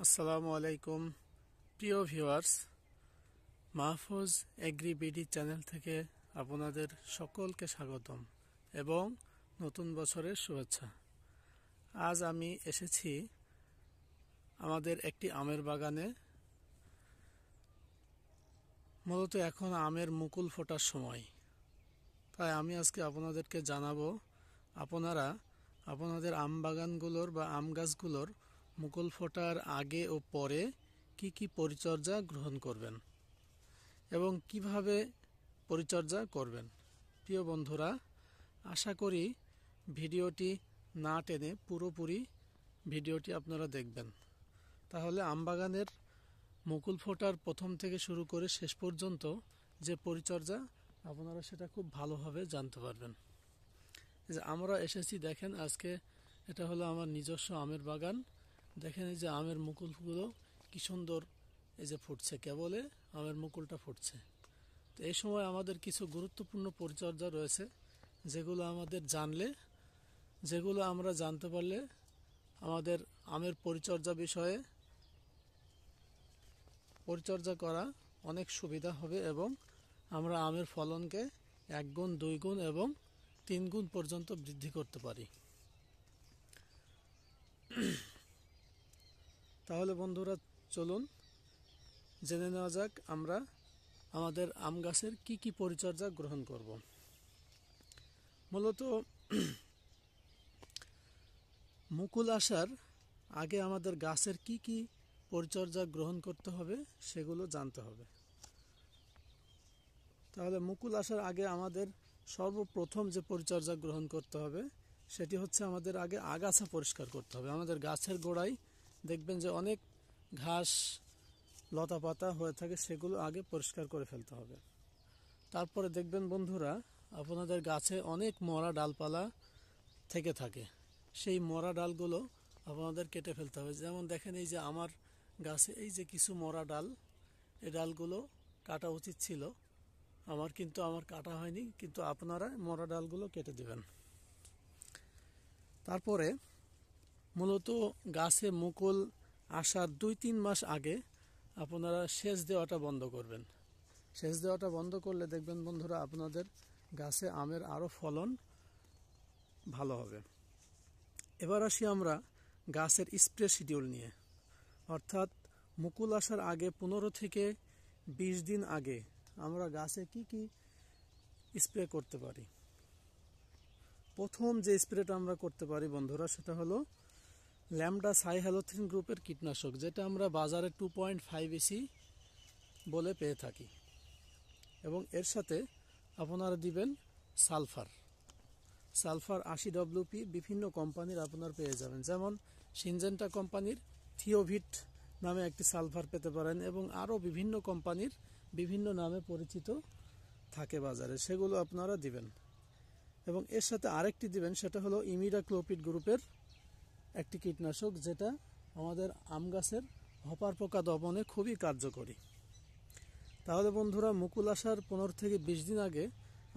আসসালামু আলাইকুম প্রিয় viewers, Mahfuz agri BD channel থেকে আপনাদের সকলকে স্বাগতম এবং নতুন বছরের শুভেচ্ছা। আজ আমি এসেছি আমাদের একটি আমের বাগানে। মূলত এখন আমের মুকুল ফোটার সময়, তাই আমি আজকে আপনাদেরকে জানাবো আপনারা আপনাদের আম বাগানগুলোর বা আম গাছগুলোর মুকুল ফোটার আগে ও পরে কি কি পরিচর্যা গ্রহণ করবেন এবং কিভাবে পরিচর্যা করবেন। প্রিয় বন্ধুরা, আশা করি ভিডিওটি না টেনে পুরোপুরি ভিডিওটি আপনারা দেখবেন, তাহলে আম বাগানের মুকুল ফোটার প্রথম থেকে শুরু করে শেষ পর্যন্ত যে পরিচর্যা আপনারা সেটা খুব ভালোভাবে জানতে পারবেন। যে আমরা এসেছি, দেখেন আজকে এটা হলো আমার নিজস্ব আমের বাগান। দেখেন এই যে আমের মুকুলগুলো কি সুন্দর এই যে ফুটছে, কেবলে আমের মুকুলটা ফুটছে। তো এই সময় আমাদের কিছু গুরুত্বপূর্ণ পরিচর্যা রয়েছে, যেগুলো আমাদের জানলে, যেগুলো আমরা জানতে পারলে আমাদের আমের পরিচর্যা করা অনেক সুবিধা হবে এবং আমরা আমের ফলনকে 1 গুণ 2 গুণ এবং 3 গুণ পর্যন্ত বৃদ্ধি করতে পারি। তাহলে বন্ধুরা, চলুন জেনে নেওয়া যাক আমরা আমাদের আম গাছের কি কি পরিচর্যা গ্রহণ করব। মূলত মুকুল আসার আগে আমাদের গাছের কি কি পরিচর্যা গ্রহণ করতে হবে সেগুলো জানতে হবে। তাহলে মুকুল আসার আগে আমাদের সর্বপ্রথম যে পরিচর্যা গ্রহণ করতে হবে সেটি হচ্ছে আমাদের আগে আগাছা পরিষ্কার করতে হবে। আমাদের গাছের গোড়ায় দেখবেন যে অনেক ঘাস লতা পাতা হয়ে থাকে, সেগুলো আগে পরিষ্কার করে ফেলতে হবে। তারপরে দেখবেন বন্ধুরা, আপনাদের গাছে অনেক মরা ডালপালা থেকে থাকে, সেই মরা ডালগুলো আপনাদের কেটে ফেলতে হবে। যেমন দেখেন এই যে আমার গাছে এই যে কিছু মরা ডাল, এই ডালগুলো কাটা উচিত ছিল আমার, কিন্তু আমার কাটা হয়নি, কিন্তু আপনারা মরা ডালগুলো কেটে দেবেন। তারপরে মূলত গাছে মুকুল আসার 2-3 মাস আগে আপনারা সেচ দেওয়াটা বন্ধ করবেন। সেচ দেওয়াটা বন্ধ করলে দেখবেন বন্ধুরা, আপনাদের গাছে আমের আরও ফলন ভালো হবে। এবার আসি আমরা গাছের স্প্রে শিডিউল নিয়ে, অর্থাৎ মুকুল আসার আগে 15 থেকে 20 দিন আগে আমরা গাছে কি কি স্প্রে করতে পারি। প্রথম যে স্প্রেটা আমরা করতে পারি বন্ধুরা, সেটা হলো ল্যামডা সাইহ্যালোথিন গ্রুপের কীটনাশক, যেটা আমরা বাজারে 2.5 EC বলে পেয়ে থাকি। এবং এর সাথে আপনারা দিবেন সালফার 80 WP বিভিন্ন কোম্পানির আপনারা পেয়ে যাবেন। যেমন সিনজেন্টা কোম্পানির থিওভিট নামে একটি সালফার পেতে পারেন এবং আরও বিভিন্ন কোম্পানির বিভিন্ন নামে পরিচিত থাকে বাজারে, সেগুলো আপনারা দিবেন। এবং এর সাথে আরেকটি দিবেন, সেটা হলো ইমিডাক্লোপিড গ্রুপের একটি কীটনাশক, যেটা আমাদের আম গাছের হপার পোকা দমনে খুবই কার্যকরী। তাহলে বন্ধুরা, মুকুল আসার 15 থেকে 20 দিন আগে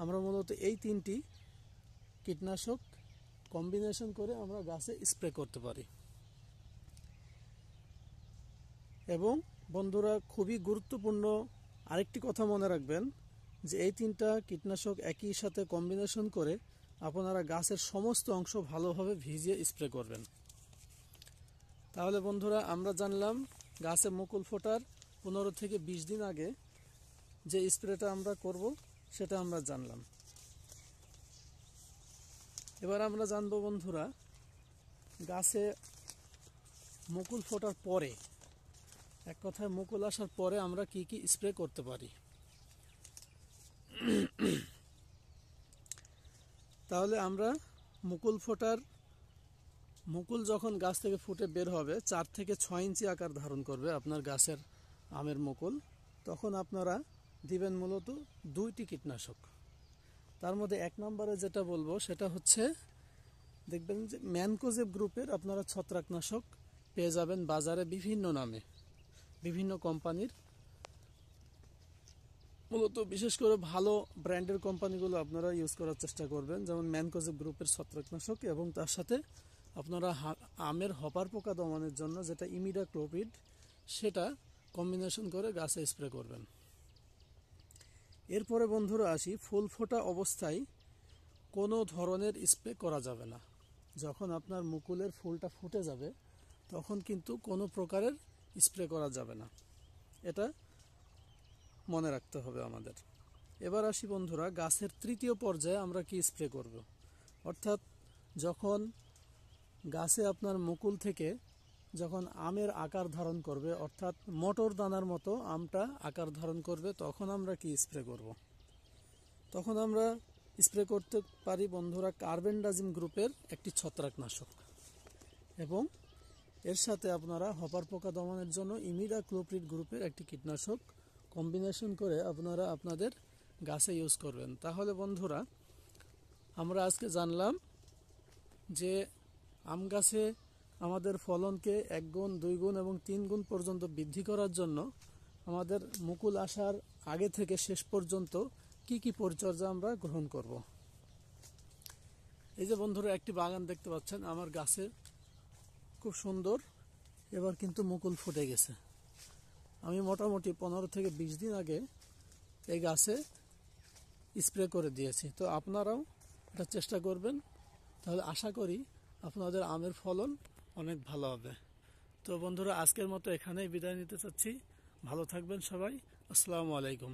আমরা মূলত এই 3টি কীটনাশক কম্বিনেশন করে আমরা গাছে স্প্রে করতে পারি। এবং বন্ধুরা, খুবই গুরুত্বপূর্ণ আরেকটি কথা মনে রাখবেন, যে এই 3টা কীটনাশক একই সাথে কম্বিনেশন করে আপনারা গাছের সমস্ত অংশ ভালোভাবে ভিজিয়ে স্প্রে করবেন। তাহলে বন্ধুরা, আমরা জানলাম গাছে মুকুল ফোটার 15 থেকে 20 দিন আগে যে স্প্রেটা আমরা করব সেটা আমরা জানলাম। এবার আমরা জানবো বন্ধুরা, গাছে মুকুল ফোটার পরে, এক কথায় মুকুল আসার পরে আমরা কি কি স্প্রে করতে পারি। তাহলে আমরা মুকুল যখন গাছ থেকে ফুটে বের হবে, 4 থেকে 6 ইঞ্চি আকার ধারণ করবে আপনার গাছের আমের মুকুল, তখন আপনারা দিবেন মূলত 2টি কীটনাশক। তার মধ্যে 1 নম্বরে যেটা বলবো সেটা হচ্ছে, দেখবেন যে ম্যানকোজেব গ্রুপের আপনারা ছত্রাকনাশক পেয়ে যাবেন বাজারে বিভিন্ন নামে, বিভিন্ন কোম্পানির। মূলত বিশেষ করে ভালো ব্র্যান্ডের কোম্পানিগুলো আপনারা ইউজ করার চেষ্টা করবেন, যেমন ম্যানকোজেব গ্রুপের ছত্রাকনাশক, এবং তার সাথে আপনারা আমের হপার পোকা দমনের জন্য যেটা ইমিডাক্লোপিড সেটা কম্বিনেশন করে গাছে স্প্রে করবেন। এরপরে বন্ধুরা আসি, ফুল ফোটা অবস্থায় কোনো ধরনের স্প্রে করা যাবে না। যখন আপনার মুকুলের ফুলটা ফুটে যাবে তখন কিন্তু কোনো প্রকারের স্প্রে করা যাবে না, এটা মনে রাখতে হবে আমাদের। এবার আসি বন্ধুরা, গাছের তৃতীয় পর্যায়ে আমরা কি স্প্রে করব। অর্থাৎ যখন গাছে আপনার মুকুল থেকে যখন আমের আকার ধারণ করবে, অর্থাৎ মটর দানার মতো আমটা আকার ধারণ করবে, তখন আমরা কি স্প্রে করব। তখন আমরা স্প্রে করতে পারি বন্ধুরা কার্বেন্ডাজিম গ্রুপের একটি ছত্রাকনাশক, এবং এর সাথে আপনারা হপার পোকা দমনের জন্য ইমিডাক্লোপিড গ্রুপের একটি কীটনাশক কম্বিনেশন করে আপনারা আপনাদের গাছে ইউজ করবেন। তাহলে বন্ধুরা আমরা আজকে জানলাম যে আম গাছে আমাদের ফলনকে 1 গুণ, 2 গুণ এবং 3 গুণ পর্যন্ত বৃদ্ধি করার জন্য আমাদের মুকুল আসার আগে থেকে শেষ পর্যন্ত কি কি পরিচর্যা আমরা গ্রহণ করব। এই যে বন্ধুরা একটি বাগান দেখতে পাচ্ছেন আমার গাছে, খুব সুন্দর, এবার কিন্তু মুকুল ফুটে গেছে। আমি মোটামুটি 15 থেকে 20 দিন আগে এই গাছে স্প্রে করে দিয়েছি। তো আপনারাও এটা চেষ্টা করবেন, তাহলে আশা করি আপনাদের আমের ফলন অনেক ভালো হবে। তো বন্ধুরা আজকের মতো এখানেই বিদায় নিতে চাচ্ছি। ভালো থাকবেন সবাই। আসসালামু আলাইকুম।